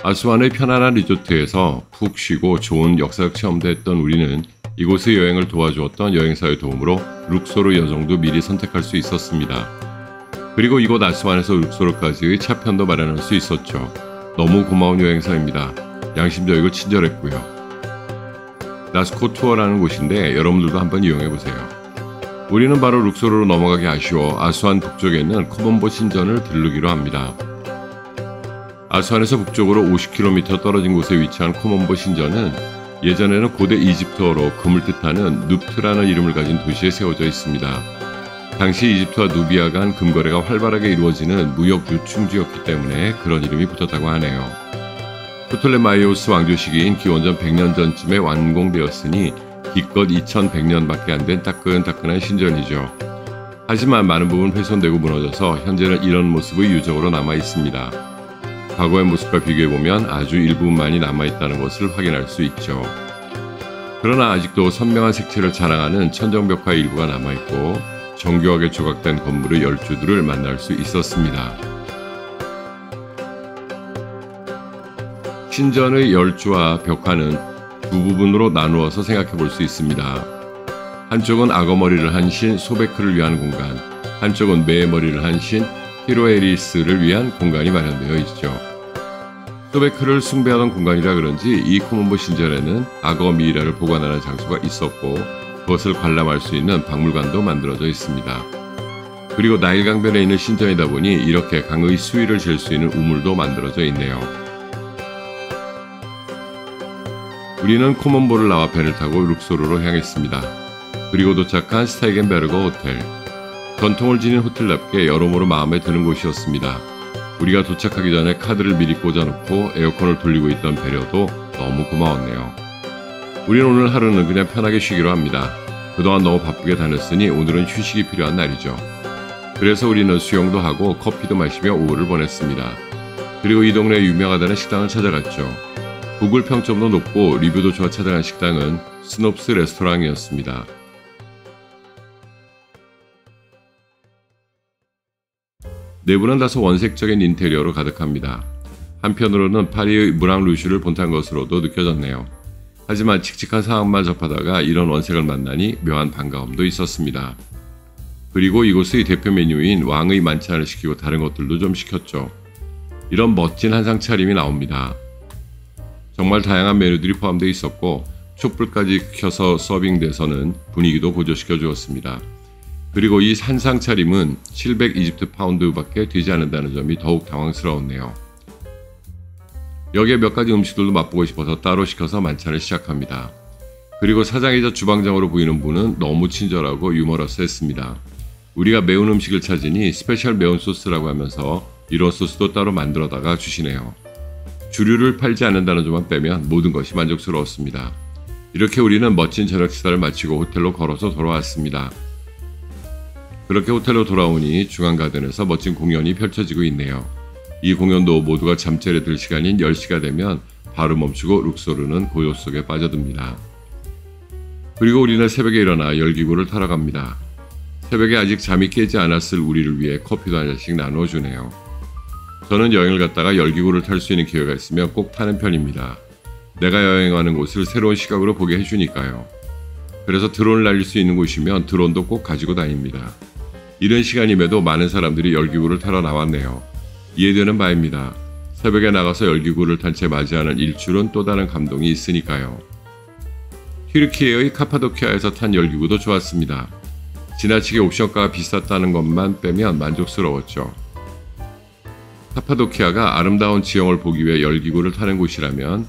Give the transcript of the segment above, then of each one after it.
아스완의 편안한 리조트에서 푹 쉬고 좋은 역사적 체험도 했던 우리는 이곳의 여행을 도와주었던 여행사의 도움으로 룩소르 여정도 미리 선택할 수 있었습니다. 그리고 이곳 아스완에서 룩소르까지의 차편도 마련할 수 있었죠. 너무 고마운 여행사입니다. 양심적이고 친절했고요. 나스코 투어라는 곳인데 여러분들도 한번 이용해보세요. 우리는 바로 룩소르로 넘어가기 아쉬워 아스완 북쪽에 있는 코몬보 신전을 들르기로 합니다. 아스완에서 북쪽으로 50km 떨어진 곳에 위치한 코몬보 신전은 예전에는 고대 이집트어로 금을 뜻하는 누프트라는 이름을 가진 도시에 세워져 있습니다. 당시 이집트와 누비아 간 금거래가 활발하게 이루어지는 무역 유충지였기 때문에 그런 이름이 붙었다고 하네요. 프톨레마이오스 왕조 시기인 기원전 100년 전쯤에 완공되었으니 기껏 2100년밖에 안 된 따끈따끈한 신전이죠. 하지만 많은 부분 훼손되고 무너져서 현재는 이런 모습의 유적으로 남아 있습니다. 과거의 모습과 비교해보면 아주 일부분만이 남아있다는 것을 확인할 수 있죠. 그러나 아직도 선명한 색채를 자랑하는 천정벽화의 일부가 남아있고 정교하게 조각된 건물의 열주들을 만날 수 있었습니다. 신전의 열주와 벽화는 두 부분으로 나누어서 생각해 볼 수 있습니다. 한쪽은 악어머리를 한 신 소베크를 위한 공간, 한쪽은 매의 머리를 한 신 히로에리스를 위한 공간이 마련되어 있죠. 소베크를 숭배하던 공간이라 그런지 이 코몬보 신전에는 악어 미이라를 보관하는 장소가 있었고 그것을 관람할 수 있는 박물관도 만들어져 있습니다. 그리고 나일 강변에 있는 신전이다 보니 이렇게 강의 수위를 잴 수 있는 우물도 만들어져 있네요. 우리는 코몬보를 나와 배를 타고 룩소르로 향했습니다. 그리고 도착한 스타이겐베르거 호텔. 전통을 지닌 호텔답게 여러모로 마음에 드는 곳이었습니다. 우리가 도착하기 전에 카드를 미리 꽂아놓고 에어컨을 돌리고 있던 배려도 너무 고마웠네요. 우리는 오늘 하루는 그냥 편하게 쉬기로 합니다. 그동안 너무 바쁘게 다녔으니 오늘은 휴식이 필요한 날이죠. 그래서 우리는 수영도 하고 커피도 마시며 오후를 보냈습니다. 그리고 이 동네에 유명하다는 식당을 찾아갔죠. 구글 평점도 높고 리뷰도 좋아 찾아간 식당은 스놉스 레스토랑이었습니다. 내부는 다소 원색적인 인테리어로 가득합니다. 한편으로는 파리의 무랑 루슈를 본탄 것으로도 느껴졌네요. 하지만 칙칙한 상황만 접하다가 이런 원색을 만나니 묘한 반가움도 있었습니다. 그리고 이곳의 대표 메뉴인 왕의 만찬을 시키고 다른 것들도 좀 시켰죠. 이런 멋진 한상 차림이 나옵니다. 정말 다양한 메뉴들이 포함되어 있었고 촛불까지 켜서 서빙돼서는 분위기도 고조시켜 주었습니다. 그리고 이 한상 차림은 700 이집트 파운드밖에 되지 않는다는 점이 더욱 당황스러웠네요. 여기에 몇 가지 음식들도 맛보고 싶어서 따로 시켜서 만찬을 시작합니다. 그리고 사장이자 주방장으로 보이는 분은 너무 친절하고 유머러스했습니다. 우리가 매운 음식을 찾으니 스페셜 매운 소스라고 하면서 이런 소스도 따로 만들어다가 주시네요. 주류를 팔지 않는다는 점만 빼면 모든 것이 만족스러웠습니다. 이렇게 우리는 멋진 저녁 식사를 마치고 호텔로 걸어서 돌아왔습니다. 그렇게 호텔로 돌아오니 중앙가든에서 멋진 공연이 펼쳐지고 있네요. 이 공연도 모두가 잠자리에 들 시간인 10시가 되면 바로 멈추고 룩소르는 고요 속에 빠져듭니다. 그리고 우리는 새벽에 일어나 열기구를 타러 갑니다. 새벽에 아직 잠이 깨지 않았을 우리를 위해 커피도 한 잔씩 나누어 주네요. 저는 여행을 갔다가 열기구를 탈 수 있는 기회가 있으면 꼭 타는 편입니다. 내가 여행하는 곳을 새로운 시각으로 보게 해주니까요. 그래서 드론을 날릴 수 있는 곳이면 드론도 꼭 가지고 다닙니다. 이른 시간임에도 많은 사람들이 열기구를 타러 나왔네요. 이해되는 바입니다. 새벽에 나가서 열기구를 탄 채 맞이하는 일출은 또 다른 감동이 있으니까요. 튀르키예의 카파도키아에서 탄 열기구도 좋았습니다. 지나치게 옵션가가 비쌌다는 것만 빼면 만족스러웠죠. 카파도키아가 아름다운 지형을 보기 위해 열기구를 타는 곳이라면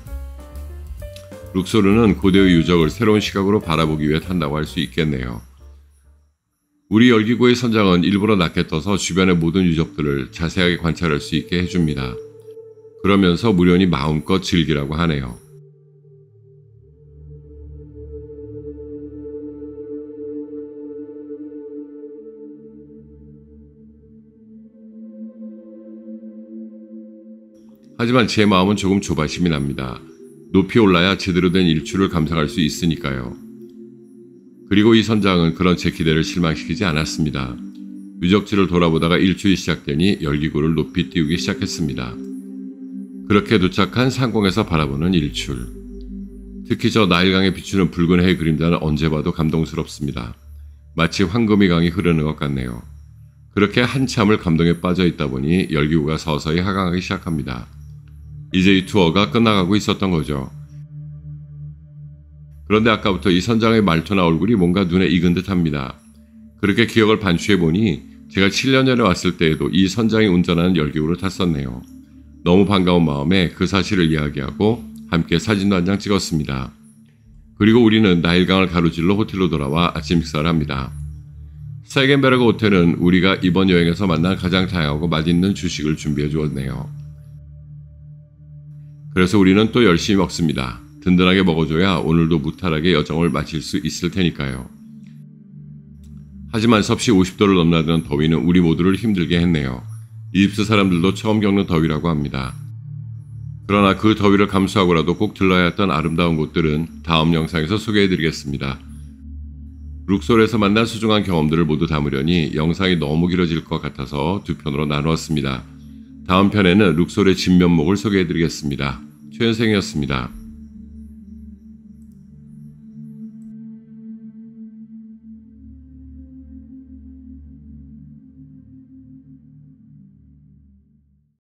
룩소르는 고대의 유적을 새로운 시각으로 바라보기 위해 탄다고 할 수 있겠네요. 우리 열기구의 선장은 일부러 낮게 떠서 주변의 모든 유적들을 자세하게 관찰할 수 있게 해줍니다. 그러면서 무료니 마음껏 즐기라고 하네요. 하지만 제 마음은 조금 조바심이 납니다. 높이 올라야 제대로 된 일출을 감상할 수 있으니까요. 그리고 이 선장은 그런 제 기대를 실망시키지 않았습니다. 유적지를 돌아보다가 일출이 시작되니 열기구를 높이 띄우기 시작했습니다. 그렇게 도착한 상공에서 바라보는 일출. 특히 저 나일강에 비추는 붉은 해의 그림자는 언제 봐도 감동스럽습니다. 마치 황금이 강이 흐르는 것 같네요. 그렇게 한참을 감동에 빠져 있다 보니 열기구가 서서히 하강하기 시작합니다. 이제 이 투어가 끝나가고 있었던 거죠. 그런데 아까부터 이 선장의 말투나 얼굴이 뭔가 눈에 익은 듯합니다. 그렇게 기억을 반추해보니 제가 7년 전에 왔을 때에도 이 선장이 운전하는 열기구를 탔었네요. 너무 반가운 마음에 그 사실을 이야기하고 함께 사진도 한 장 찍었습니다. 그리고 우리는 나일강을 가로질러 호텔로 돌아와 아침 식사를 합니다. 세겐베르그 호텔은 우리가 이번 여행에서 만난 가장 다양하고 맛있는 주식을 준비해 주었네요. 그래서 우리는 또 열심히 먹습니다. 든든하게 먹어줘야 오늘도 무탈하게 여정을 마칠 수 있을 테니까요. 하지만 섭씨 50도를 넘나드는 더위는 우리 모두를 힘들게 했네요. 이집트 사람들도 처음 겪는 더위라고 합니다. 그러나 그 더위를 감수하고라도 꼭 들러야 했던 아름다운 곳들은 다음 영상에서 소개해드리겠습니다. 룩솔에서 만난 소중한 경험들을 모두 담으려니 영상이 너무 길어질 것 같아서 두 편으로 나누었습니다. 다음 편에는 룩솔의 진면목을 소개해드리겠습니다. 최현생이었습니다.